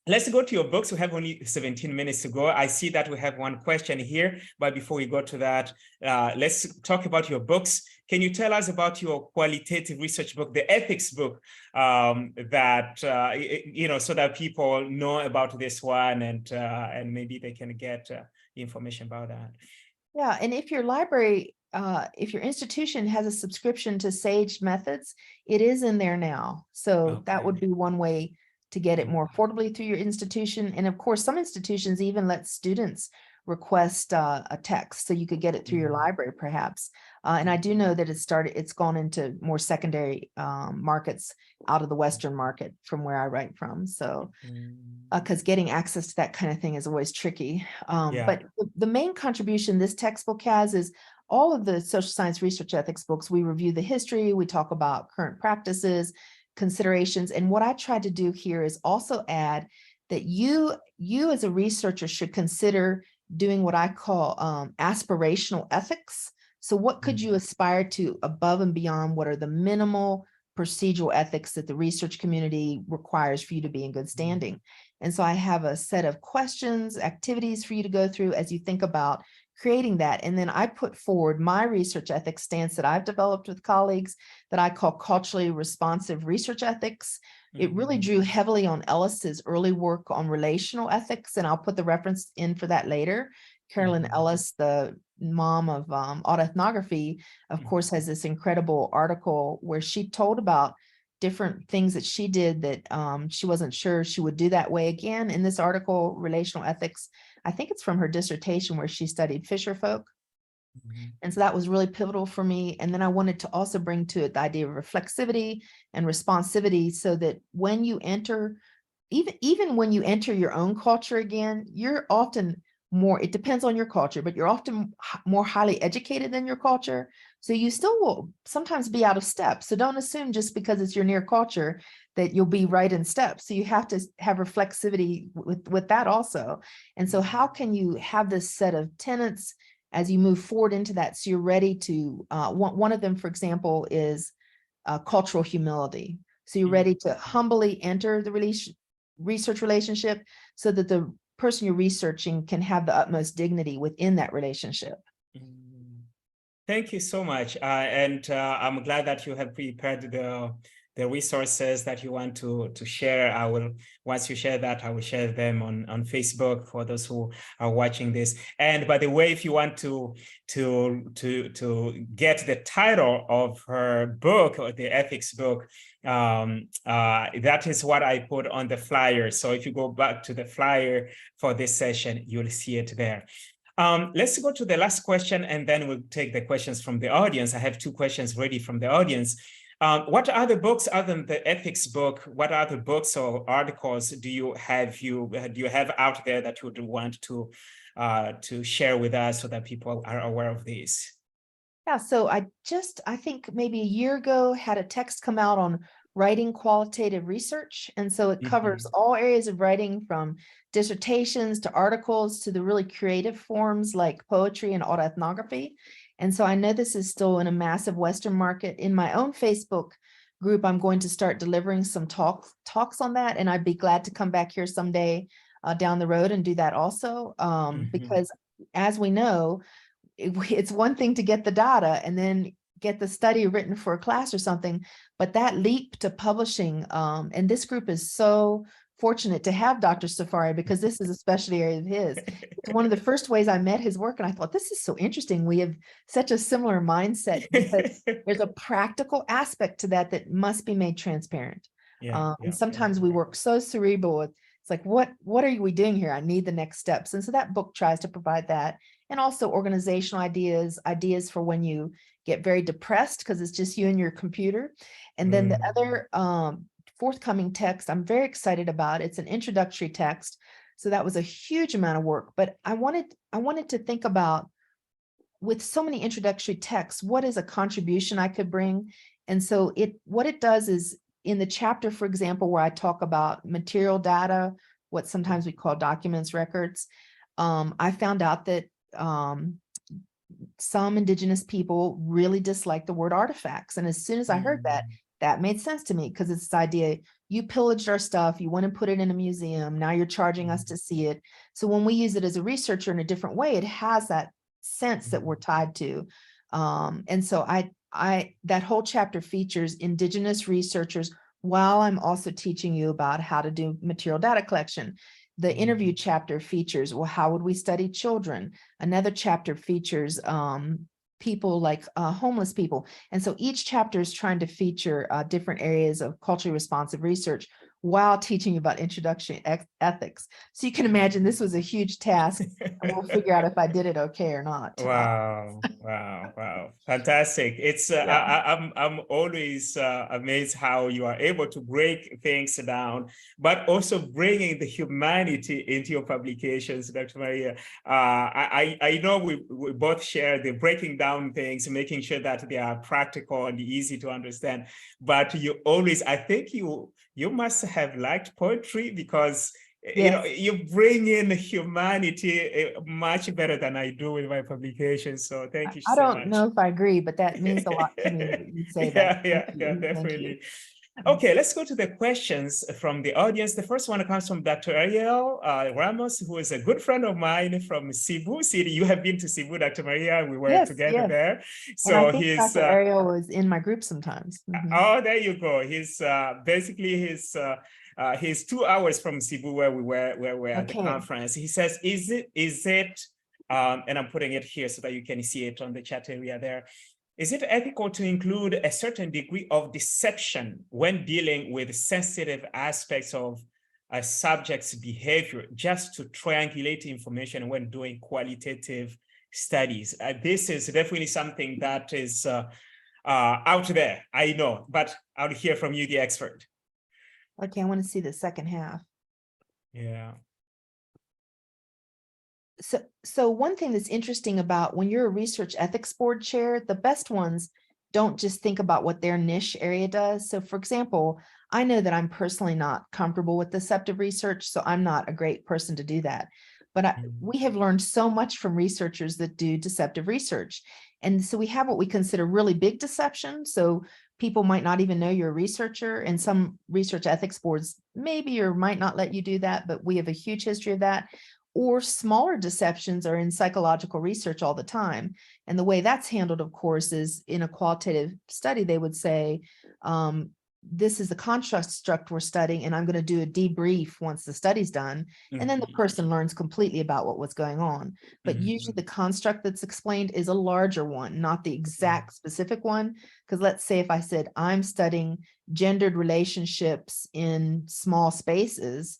Let's go to your books. We have only 17 minutes to go. I see that we have one question here, but before we go to that, let's talk about your books. Can you tell us about your qualitative research book, the ethics book, that, so that people know about this one and maybe they can get information about that? Yeah, and if your library, if your institution has a subscription to SAGE methods, it is in there now. So that would be one way to get it more affordably through your institution. And of course, some institutions even let students request a text, so you could get it through your library perhaps. And I do know that it's gone into more secondary markets out of the Western market from where I write from. So, because getting access to that kind of thing is always tricky. But the main contribution this textbook has is all of the social science research ethics books. We review the history, we talk about current practices, considerations. And what I tried to do here is also add that you as a researcher should consider doing what I call aspirational ethics. So what could you aspire to above and beyond what are the minimal procedural ethics that the research community requires for you to be in good standing? And so I have a set of questions, activities for you to go through as you think about creating that. And then I put forward my research ethics stance that I've developed with colleagues that I call culturally responsive research ethics. It really drew heavily on Ellis's early work on relational ethics, and I'll put the reference in for that later. Carolyn Ellis, the mom of autoethnography, of course, has this incredible article where she told about different things that she did that she wasn't sure she would do that way again. In this article, Relational Ethics, I think it's from her dissertation where she studied fisher folk. And so that was really pivotal for me. And then I wanted to also bring to it the idea of reflexivity and responsivity, so that when you enter, even when you enter your own culture again, you're often more, it depends on your culture, but you're often more highly educated than your culture. So you still will sometimes be out of step. So don't assume just because it's your near culture that you'll be right in step. So you have to have reflexivity with that also. And so how can you have this set of tenets as you move forward into that, so you're ready to, one of them, for example, is cultural humility. So you're ready to humbly enter the research relationship so that the person you're researching can have the utmost dignity within that relationship. Thank you so much. And I'm glad that you have prepared the resources that you want to share. I will, once you share that, I will share them on Facebook for those who are watching this. And by the way, if you want to get the title of her book, or the ethics book, that is what I put on the flyer. So if you go back to the flyer for this session, you'll see it there. Let's go to the last question, and then we'll take the questions from the audience. I have 2 questions ready from the audience. What other books other than the ethics book? What other books or articles do you have out there that you would want to share with us so that people are aware of these? Yeah, so I think maybe a year ago had a text come out on writing qualitative research. And so it covers all areas of writing, from dissertations to articles to the really creative forms like poetry and autoethnography. And so I know this is still in a massive Western market. In my own Facebook group, I'm going to start delivering some talks on that. And I'd be glad to come back here someday down the road and do that also. Because as we know, it's one thing to get the data and then get the study written for a class or something, but that leap to publishing, and this group is so fortunate to have Dr. Safari, because this is a specialty area of his. It's one of the first ways I met his work, and I thought, this is so interesting. We have such a similar mindset, because there's a practical aspect to that must be made transparent. And sometimes we work so cerebral. It's like, what are we doing here? I need the next steps. And so that book tries to provide that. And also organizational ideas for when you get very depressed because it's just you and your computer. And then the other forthcoming text I'm very excited about. It's an introductory text. So that was a huge amount of work, but I wanted to think about, with so many introductory texts, what is a contribution I could bring? And so what it does is, in the chapter, for example, where I talk about material data, what sometimes we call documents, records, I found out that some Indigenous people really dislike the word artifacts. And as soon as I heard that, that made sense to me, because it's this idea, you pillaged our stuff, you went and put it in a museum, now you're charging us to see it. So when we use it as a researcher in a different way, it has that sense that we're tied to. And so that whole chapter features Indigenous researchers, while I'm also teaching you about how to do material data collection. The interview chapter features, well, how would we study children? Another chapter features people like homeless people. And so each chapter is trying to feature different areas of culturally responsive research while teaching you about introduction ethics. So you can imagine this was a huge task, and we'll figure out if I did it okay or not. Wow. Fantastic. It's I'm always amazed how you are able to break things down, but also bringing the humanity into your publications, Dr. Maria. I know we both share the breaking down things, making sure that they are practical and easy to understand, but you always, I think you must have liked poetry, because you know, you bring in humanity much better than I do with my publications. So thank you so much. I don't know if I agree, but that means a lot to me that you say that. Yeah, definitely. Okay, let's go to the questions from the audience. The first one comes from Dr. Ariel Ramos, who is a good friend of mine from Cebu City. You have been to Cebu, Dr. Maria. We were together there. So and I think Dr. Ariel was in my group sometimes. Oh, there you go. He's he's 2 hours from Cebu, where we were at the conference. He says, is it, and I'm putting it here so that you can see it on the chat area there. Is it ethical to include a certain degree of deception when dealing with sensitive aspects of a subject's behavior, just to triangulate information when doing qualitative studies? This is definitely something that is out there, I know, but I'll hear from you, the expert. Okay, I want to see the second half. Yeah. So one thing that's interesting about when you're a research ethics board chair, the best ones don't just think about what their niche area does. So for example, I know that I'm personally not comfortable with deceptive research, so I'm not a great person to do that. But we have learned so much from researchers that do deceptive research. And so we have what we consider really big deception. So people might not even know you're a researcher, and some research ethics boards maybe or might not let you do that, but we have a huge history of that. Or smaller deceptions are in psychological research all the time. And the way that's handled, of course, is in a qualitative study, they would say, this is the construct we're studying, and I'm going to do a debrief once the study's done. And then the person learns completely about what was going on. But usually the construct that's explained is a larger one, not the exact specific one. Because let's say if I said, I'm studying gendered relationships in small spaces,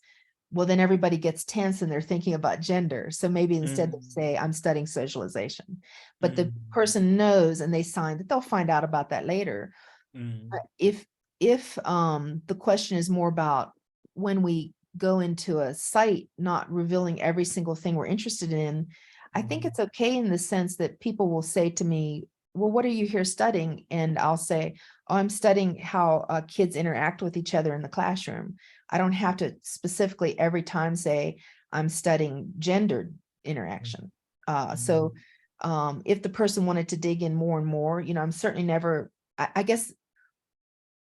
well, then everybody gets tense and they're thinking about gender. So maybe instead they say, I'm studying socialization. But the person knows, and they sign that they'll find out about that later. Mm, If the question is more about when we go into a site not revealing every single thing we're interested in, I think it's okay in the sense that people will say to me, well, what are you here studying? And I'll say, oh, I'm studying how kids interact with each other in the classroom. I don't have to specifically every time say I'm studying gendered interaction. So if the person wanted to dig in more and more, I'm certainly never, I guess,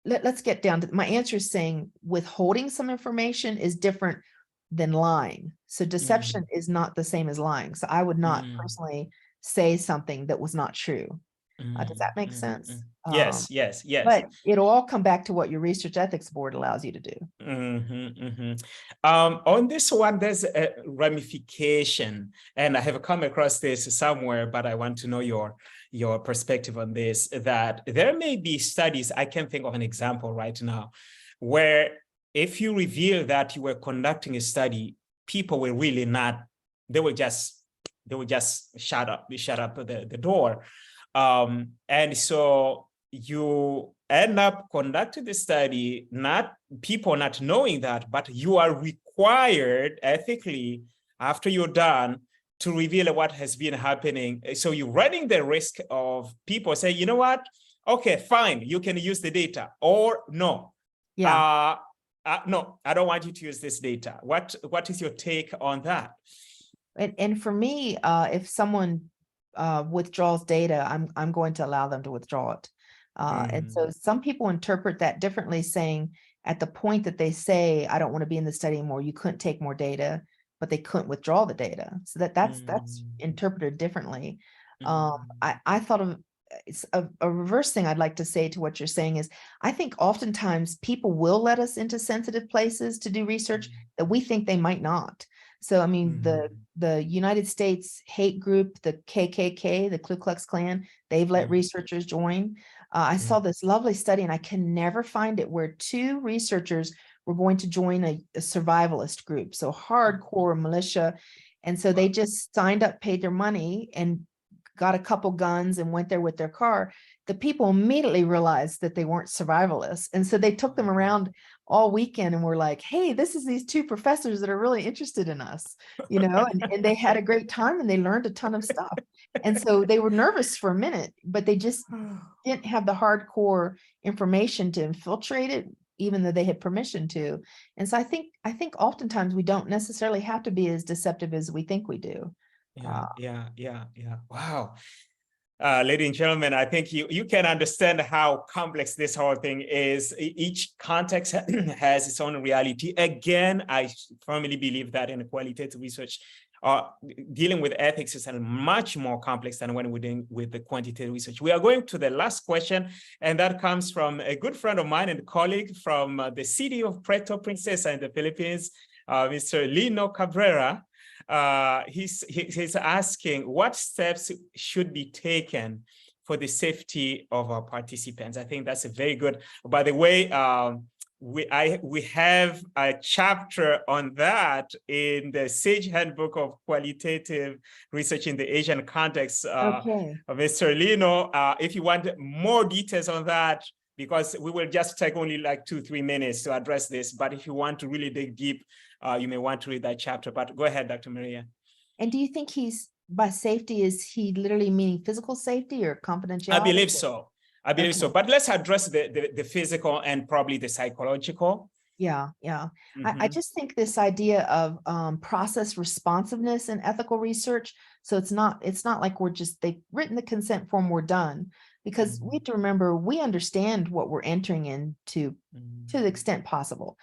let's get down to my answer is saying withholding some information is different than lying. So deception is not the same as lying. So I would not personally say something that was not true. Does that make sense? Yes, yes, yes. But it'll all come back to what your research ethics board allows you to do. On this one, there's a ramification, and I have come across this somewhere, but I want to know your perspective on this, that there may be studies, I can think of an example right now, where if you reveal that you were conducting a study, people were really not, they will just shut up the door. And so you end up conducting the study, people not knowing that, but you are required ethically after you're done to reveal what has been happening. So you're running the risk of people saying, you know what? Okay, fine, you can use the data, or no. Yeah. No, I don't want you to use this data. What is your take on that? And for me, if someone withdraws data, I'm going to allow them to withdraw it. And so some people interpret that differently, saying at the point that they say, I don't want to be in the study anymore, you couldn't take more data, but they couldn't withdraw the data. So that's interpreted differently. I thought of it's a reverse thing I'd like to say to what you're saying is, I think oftentimes people will let us into sensitive places to do research that we think they might not. So, I mean, the United States hate group, the KKK, the Ku Klux Klan, they've let researchers join. I saw this lovely study, and I can never find it, where two researchers were going to join a survivalist group, so hardcore militia. And so they just signed up, paid their money, and got a couple guns and went there with their car. The people immediately realized that they weren't survivalists. And so they took them around all weekend and were like, hey, this is these two professors that are really interested in us, and they had a great time and they learned a ton of stuff. And so they were nervous for a minute, but they just didn't have the hardcore information to infiltrate it, even though they had permission to. And so I think oftentimes we don't necessarily have to be as deceptive as we think we do. Yeah. Wow. Ladies and gentlemen, I think you can understand how complex this whole thing is. Each context has its own reality. Again, I firmly believe that in qualitative research, dealing with ethics is much more complex than when we're dealing with the quantitative research. We are going to the last question, and that comes from a good friend of mine and colleague from the city of Puerto Princesa in the Philippines, Mr. Lino Cabrera. He's asking what steps should be taken for the safety of our participants. I think that's a very good, by the way, we have a chapter on that in the Sage Handbook of Qualitative Research in the Asian Context. Okay. Mr. Lino, if you want more details on that, because we will just take only like 2-3 minutes to address this, but if you want to really dig deep, you may want to read that chapter. But go ahead, Dr. Maria. And do you think he's, by safety, is he literally meaning physical safety or confidentiality? I believe so. I believe so. But let's address the physical and probably the psychological. Yeah. I just think this idea of process responsiveness in ethical research. So it's not like they've written the consent form, we're done. Because we have to remember, we understand what we're entering into to the extent possible.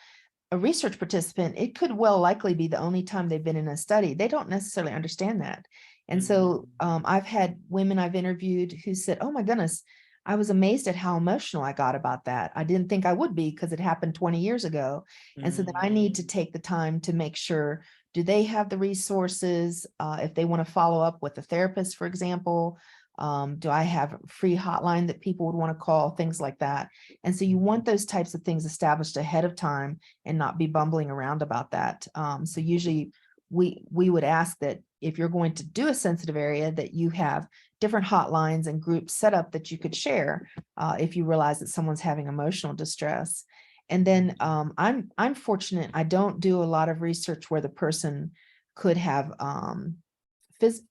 A research participant, it could well likely be the only time they've been in a study. They don't necessarily understand that. And so I've had women I've interviewed who said, oh my goodness, I was amazed at how emotional I got about that. I didn't think I would be, because it happened 20 years ago. And so then I need to take the time to make sure, do they have the resources? If they want to follow up with a therapist, for example, do I have a free hotline that people would want to call, things like that. And so you want those types of things established ahead of time and not be bumbling around about that. So usually we would ask that if you're going to do a sensitive area, that you have different hotlines and groups set up that you could share if you realize that someone's having emotional distress. And then I'm fortunate, I don't do a lot of research where the person could have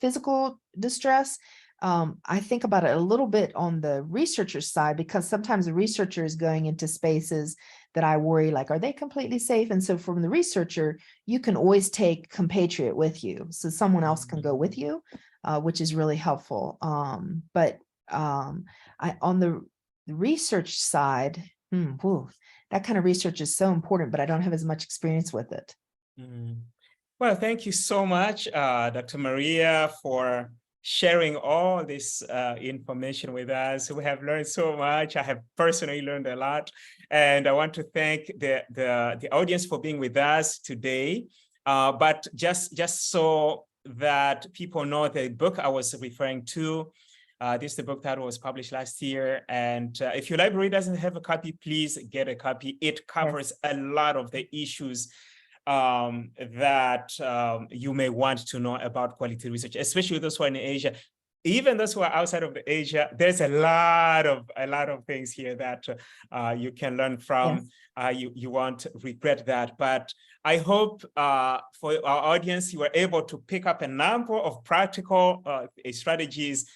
physical distress. I think about it a little bit on the researcher side, because sometimes the researcher is going into spaces that I worry, like, are they completely safe? And so from the researcher, you can always take compatriot with you. So someone else can go with you, which is really helpful. But on the research side, that kind of research is so important, but I don't have as much experience with it. Well, thank you so much, Dr. Maria, for sharing all this information with us. We have learned so much. I have personally learned a lot, and I want to thank the audience for being with us today. But just so that people know, the book I was referring to, this is the book that was published last year. And if your library doesn't have a copy, please get a copy. It covers a lot of the issues that you may want to know about quality research, especially those who are in Asia. Even those who are outside of Asia, there's a lot of things here that you can learn from. You won't regret that. But I hope for our audience, you were able to pick up a number of practical strategies.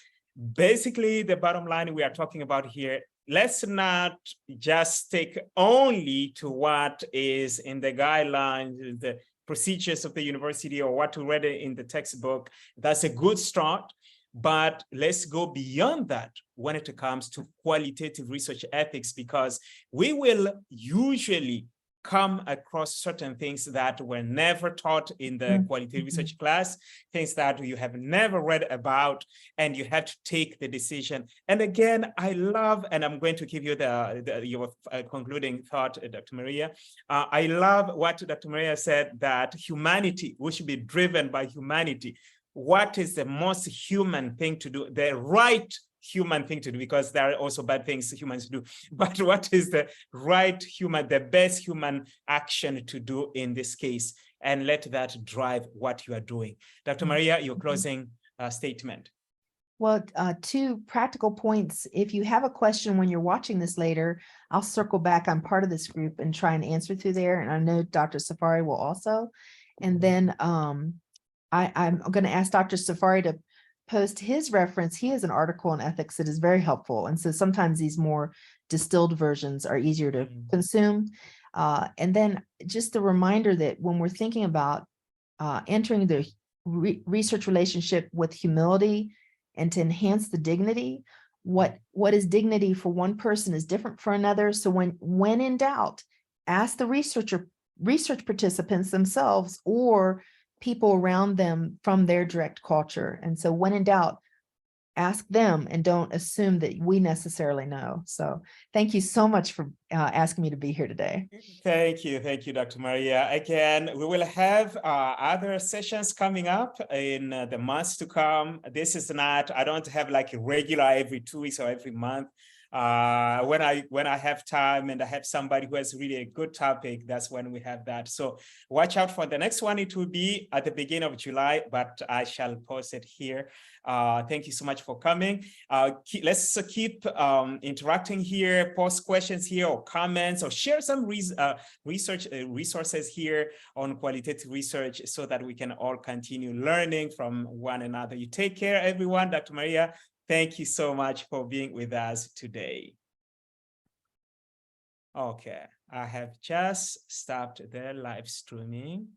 Basically, the bottom line we are talking about here, let's not just stick only to what is in the guidelines, the procedures of the university, or what we read in the textbook. That's a good start, but let's go beyond that when it comes to qualitative research ethics, because we will usually come across certain things that were never taught in the qualitative research class, things that you have never read about, and you have to take the decision. And again, I love, and I'm going to give you your concluding thought, Dr. Maria. I love what Dr. Maria said, that humanity, we should be driven by humanity. What is the most human thing to do? The right human thing to do, because there are also bad things humans do, but what is the right human, the best human action to do in this case, and let that drive what you are doing. Dr. Maria, your closing statement. Well, 2 practical points. If you have a question when you're watching this later, I'll circle back. I'm part of this group and try and answer through there, and I know Dr. Safari will also. And then I'm going to ask Dr. Safari to post his reference. He has an article on ethics that is very helpful. And so sometimes these more distilled versions are easier to consume. And then just a reminder that when we're thinking about entering the research relationship with humility and to enhance the dignity, what is dignity for one person is different for another. So when in doubt, ask the research participants themselves or people around them from their direct culture. And so when in doubt, ask them and don't assume that we necessarily know. So thank you so much for asking me to be here today. Thank you, Dr. Maria. Again, we will have other sessions coming up in the months to come. This is not, I don't have like a regular every 2 weeks or every month. When I have time and I have somebody who has really a good topic, that's when we have that. So watch out for the next one. It will be at the beginning of July, but I shall post it here. Thank you so much for coming. Let's keep interacting here, post questions here or comments, or share some resources here on qualitative research so that we can all continue learning from one another. You take care, everyone. Dr. Maria, thank you so much for being with us today. Okay, I have just stopped the live streaming.